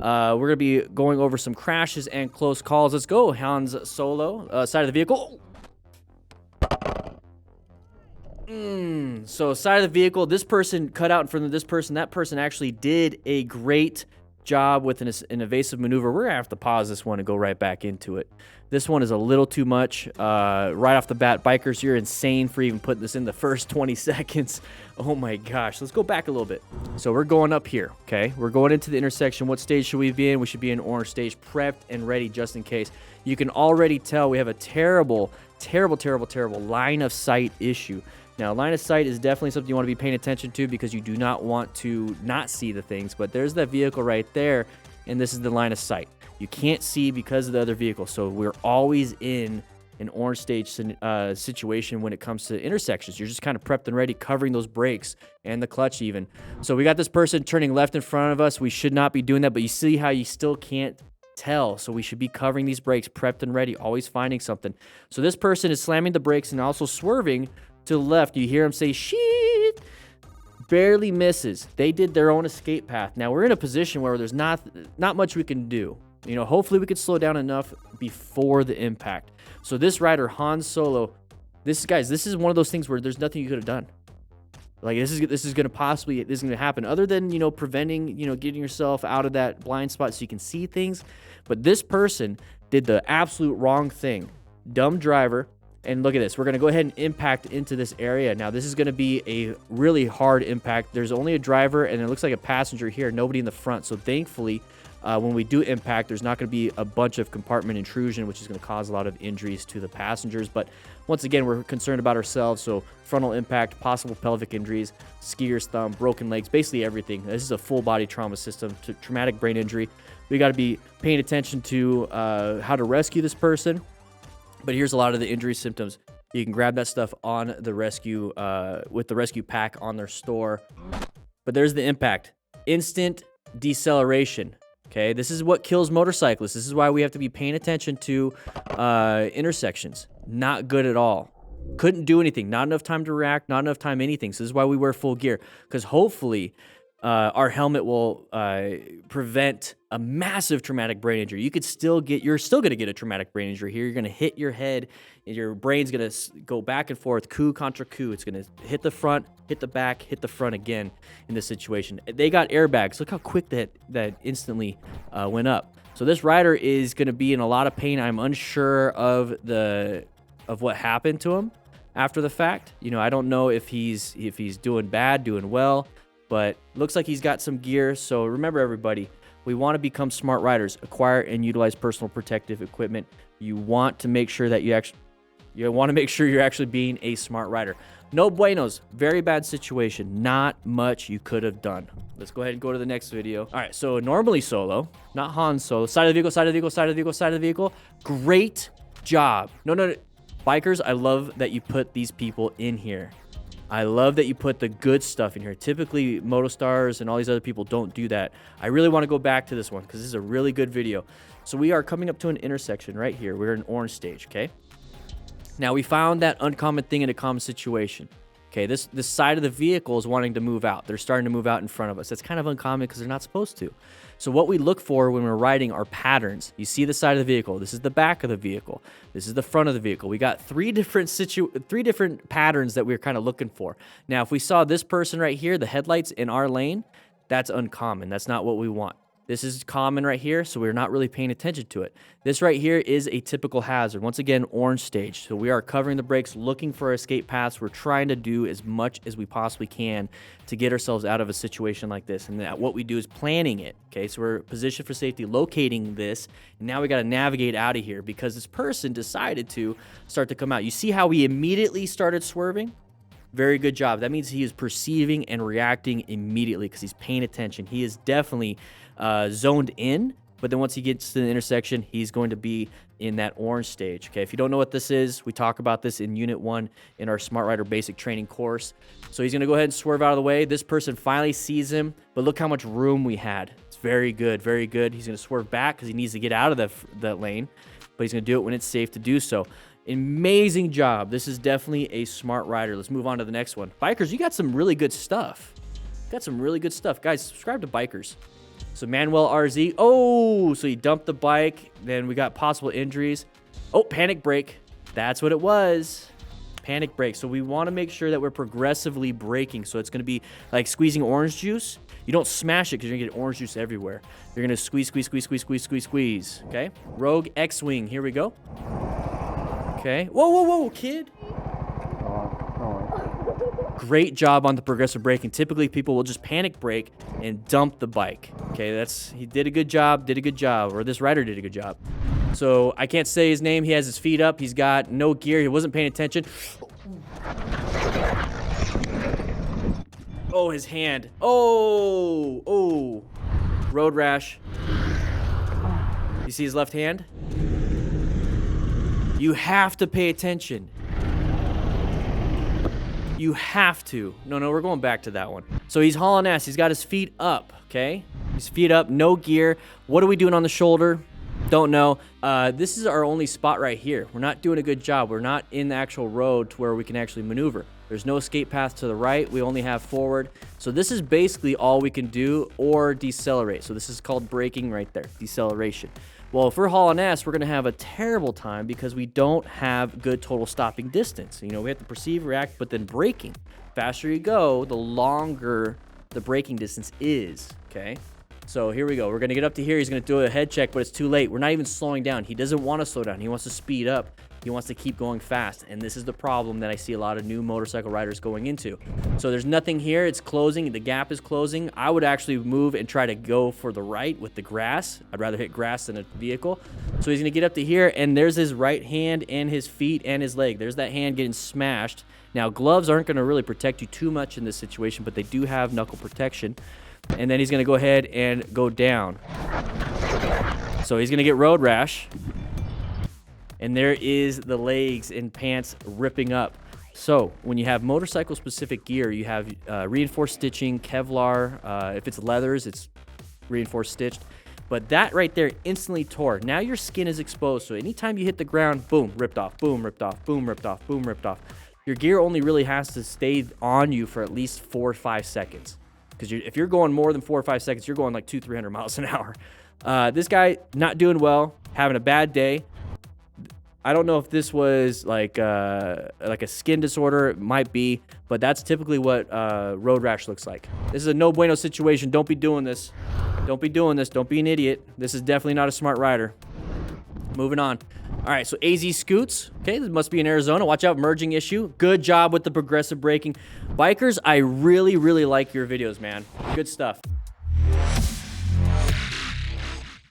We're going to be going over some crashes and close calls. Let's go. Hans Solo, side of the vehicle. So side of the vehicle, this person cut out in front of this person. That person actually did a great job with an evasive maneuver. We're going to have to pause this one and go right back into it. This one is a little too much. Right off the bat, bikers, you're insane for even putting this in the first 20 seconds. Oh my gosh. Let's go back a little bit. So we're going up here, okay? We're going into the intersection. What stage should we be in? We should be in orange stage, prepped and ready just in case. You can already tell we have a terrible line of sight issue. Now, line of sight is definitely something you want to be paying attention to because you do not want to not see the things. But there's that vehicle right there, and this is the line of sight. You can't see because of the other vehicle. So we're always in an orange stage situation when it comes to intersections. You're just kind of prepped and ready, covering those brakes and the clutch even. So we got this person turning left in front of us. We should not be doing that, but you see how you still can't tell. So we should be covering these brakes, prepped and ready, always finding something. So this person is slamming the brakes and also swerving to the left. You hear him say, shit, barely misses. They did their own escape path. Now we're in a position where there's not much we can do. You know, hopefully we could slow down enough before the impact. So this rider, Han Solo, this is one of those things where there's nothing you could have done. Like this is going to happen other than, you know, preventing, you know, getting yourself out of that blind spot so you can see things. But this person did the absolute wrong thing. Dumb driver. And look at this. We're going to go ahead and impact into this area. Now, this is going to be a really hard impact. There's only a driver, and it looks like a passenger here, nobody in the front. So thankfully, when we do impact, there's not going to be a bunch of compartment intrusion, which is going to cause a lot of injuries to the passengers. But once again, we're concerned about ourselves. So frontal impact, possible pelvic injuries, skier's thumb, broken legs, basically everything. This is a full body trauma system, traumatic brain injury. We got to be paying attention to how to rescue this person. But here's a lot of the injury symptoms. You can grab that stuff on the rescue, with the rescue pack on their store. But there's the impact. Instant deceleration. Okay, this is what kills motorcyclists. This is why we have to be paying attention to intersections. Not good at all. Couldn't do anything. Not enough time to react. Not enough time anything. So this is why we wear full gear. Because hopefully our helmet will prevent a massive traumatic brain injury. You're still going to get a traumatic brain injury here. You're going to hit your head, and your brain's going to go back and forth, coup contra coup. It's going to hit the front, hit the back, hit the front again in this situation. They got airbags. Look how quick that instantly went up. So this rider is going to be in a lot of pain. I'm unsure of what happened to him after the fact. You know, I don't know if he's doing bad, doing well. But looks like he's got some gear. So remember, everybody, we want to become smart riders. Acquire and utilize personal protective equipment. You want to make sure that you're actually being a smart rider. No buenos. Very bad situation. Not much you could have done. Let's go ahead and go to the next video. All right. So normally Solo, not Han Solo. Side of the vehicle. Side of the vehicle. Side of the vehicle. Side of the vehicle. Great job. No. Bikers, I love that you put these people in here. I love that you put the good stuff in here. Typically, Motostars and all these other people don't do that. I really want to go back to this one because this is a really good video. So we are coming up to an intersection right here. We're in orange stage, okay? Now, we found that uncommon thing in a common situation. Okay, this side of the vehicle is wanting to move out. They're starting to move out in front of us. That's kind of uncommon because they're not supposed to. So what we look for when we're riding are patterns. You see the side of the vehicle. This is the back of the vehicle. This is the front of the vehicle. We got three different patterns that we're kind of looking for. Now, if we saw this person right here, the headlights in our lane, that's uncommon. That's not what we want. This is common right here, so we're not really paying attention to it. This right here is a typical hazard. Once again, orange stage. So we are covering the brakes, looking for escape paths. We're trying to do as much as we possibly can to get ourselves out of a situation like this. And what we do is planning it. Okay, so we're positioned for safety, locating this, and now we got to navigate out of here because this person decided to start to come out. You see how he immediately started swerving? Very good job. That means he is perceiving and reacting immediately because he's paying attention. He is definitely zoned in, but then once he gets to the intersection, he's going to be in that orange stage. Okay, if you don't know what this is, we talk about this in Unit 1 in our Smart Rider Basic Training course. So he's going to go ahead and swerve out of the way. This person finally sees him, but look how much room we had. It's very good, very good. He's going to swerve back because he needs to get out of that lane, but he's going to do it when it's safe to do so. Amazing job. This is definitely a smart rider. Let's move on to the next one. Bikers, you got some really good stuff. Guys, subscribe to Bikers. So Manuel RZ. Oh, so he dumped the bike. Then we got possible injuries. Oh, panic brake. That's what it was. Panic brake. So we want to make sure that we're progressively braking. So it's going to be like squeezing orange juice. You don't smash it because you're going to get orange juice everywhere. You're going to squeeze, squeeze, squeeze, squeeze, squeeze, squeeze, squeeze. Okay? Rogue X-Wing. Here we go. Okay. Whoa, whoa, whoa, kid. Great job on the progressive braking. Typically, people will just panic brake and dump the bike. Okay, he did a good job, or this rider did a good job. So I can't say his name. He has his feet up. He's got no gear. He wasn't paying attention. Oh, his hand. Oh. Road rash. You see his left hand? You have to pay attention. You have to. No, we're going back to that one. So he's hauling ass. He's got his feet up, okay? His feet up, no gear. What are we doing on the shoulder? Don't know. This is our only spot right here. We're not doing a good job. We're not in the actual road to where we can actually maneuver. There's no escape path to the right. We only have forward. So this is basically all we can do, or decelerate. So this is called braking right there, deceleration. Well, if we're hauling ass, we're going to have a terrible time because we don't have good total stopping distance. You know, we have to perceive, react, but then braking. Faster you go, the longer the braking distance is, okay? So here we go. We're going to get up to here. He's going to do a head check, but it's too late. We're not even slowing down. He doesn't want to slow down. He wants to speed up. He wants to keep going fast, and this is the problem that I see a lot of new motorcycle riders going into. So there's nothing here. It's closing. The gap is closing. I would actually move and try to go for the right with the grass. I'd rather hit grass than a vehicle. So he's going to get up to here, and there's his right hand and his feet and his leg. There's that hand getting smashed. Now, gloves aren't going to really protect you too much in this situation, but they do have knuckle protection. And then he's going to go ahead and go down. So he's going to get road rash. And there is the legs and pants ripping up. So when you have motorcycle-specific gear, you have reinforced stitching, Kevlar. If it's leathers, it's reinforced stitched. But that right there instantly tore. Now your skin is exposed. So anytime you hit the ground, boom, ripped off, boom, ripped off, boom, ripped off, boom, ripped off. Your gear only really has to stay on you for at least 4 or 5 seconds. Because if you're going more than 4 or 5 seconds, you're going like 200-300 miles an hour. This guy not doing well, having a bad day. I don't know if this was like a skin disorder. It might be, but that's typically what road rash looks like. This is a no bueno situation. Don't be doing this. Don't be doing this. Don't be an idiot. This is definitely not a smart rider. Moving on. All right, so AZ Scoots. Okay, this must be in Arizona. Watch out, merging issue. Good job with the progressive braking. Bikers, I really, really like your videos, man. Good stuff.